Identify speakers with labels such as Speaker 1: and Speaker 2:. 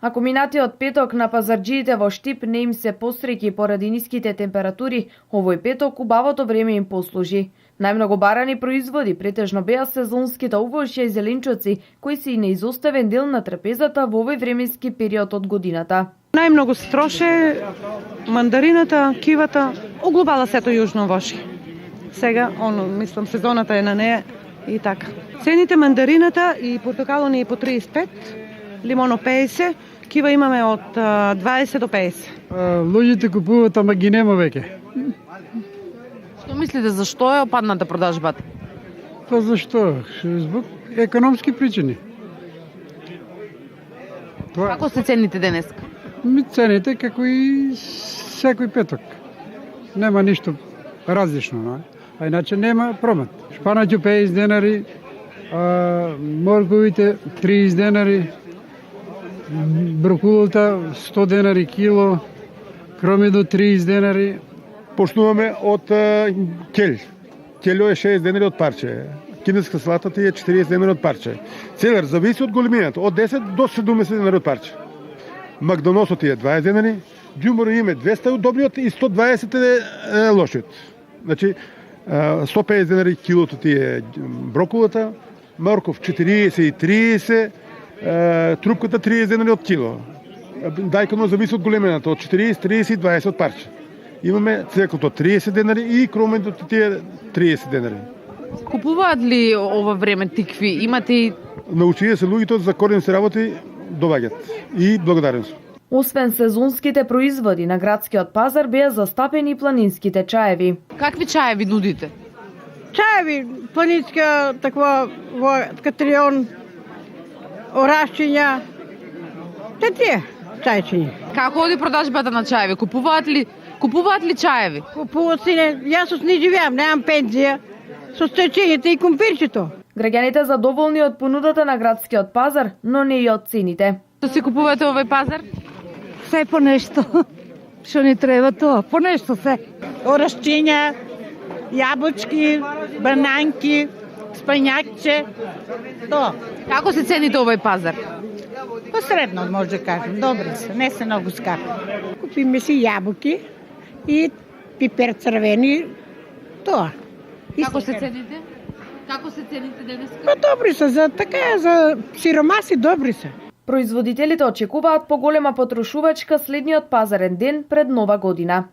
Speaker 1: Ако минатиот петок на пазарџиите во Штип не им се посреќи поради ниските температури, овој петок убавото време им послужи. Најмногу барани производи претежно беа сезонските овошја и зеленчуци, кои се и неизоставен дел на трапезата во овој временски период од годината.
Speaker 2: Најмногу се троше мандарината, кивата, оглобала сето јужно воши. Сега, мислам, сезоната е на неја и така. Цените мандарината и портокало ни е по 35, лимоно 50, кива имаме од 20 до 50.
Speaker 3: Луѓето купуваат, ама ги нема веќе.
Speaker 4: Што мислите, зашто е опадната продажбата?
Speaker 3: Па зашто? Због економски причини.
Speaker 4: Како се цените денеска?
Speaker 3: Цените како и секој петок. Нема ништо различно, а иначе нема промет. Шпанаќу 50 денари, морковите 30 денари, брокулата 100 денари кило, кромидо 30 денари.
Speaker 5: Почнуваме од келј. Келјо е 6 денари од парче. Кинеска салата ти е 40 денари од парче. Целер зависи од големината, од 10 до 70 денари од парче. Макдоносот ти е 20 денари, џумбуро име 200 добриот и 120 е лошиот. Значи 150 денари килото ти е брокулата, морков 40 и 30, трупката 30 денари од кило. Дајкано зависи од големината, од 40, 30 и 20 од парче. Имаме цвекото 30 денари и кромедото ти е 30 денари.
Speaker 4: Купуваат ли ова време тикви? Имате и...
Speaker 5: Научија се луѓето за корен се работи, доваѓат. И благодарен сум.
Speaker 1: Освен сезонските производи на градскиот пазар беа застапени планинските чаеви.
Speaker 4: Какви чаеви нудите?
Speaker 2: Чаеви, планинска, таква, катрион, орашчиња, тие чајчиња.
Speaker 4: Како оди продажбата на чаеви? Купуваат ли чаеви?
Speaker 2: Купуваат сине, јас не живеам, немам пензија, со стечењето и кумпирчето.
Speaker 1: Граѓаните задоволни од понудата на градскиот пазар, но не и од цените.
Speaker 4: Што си купувате овој пазар?
Speaker 2: Се по нешто. Што ни треба тоа? По нешто се.
Speaker 6: Орашчиња, јабучки, бананки, спањакче, тоа.
Speaker 4: Како се цените овој пазар?
Speaker 6: Посредно може да кажем, добри се, не се многу скапи. Купиме си јабуки и пипер црвени, тоа.
Speaker 4: Како се цените? Како се цените денеска?
Speaker 6: Па добри се, за така за сиромаси добри се.
Speaker 1: Производителите очекуваат поголема потрошувачка следниот пазарен ден пред Нова година.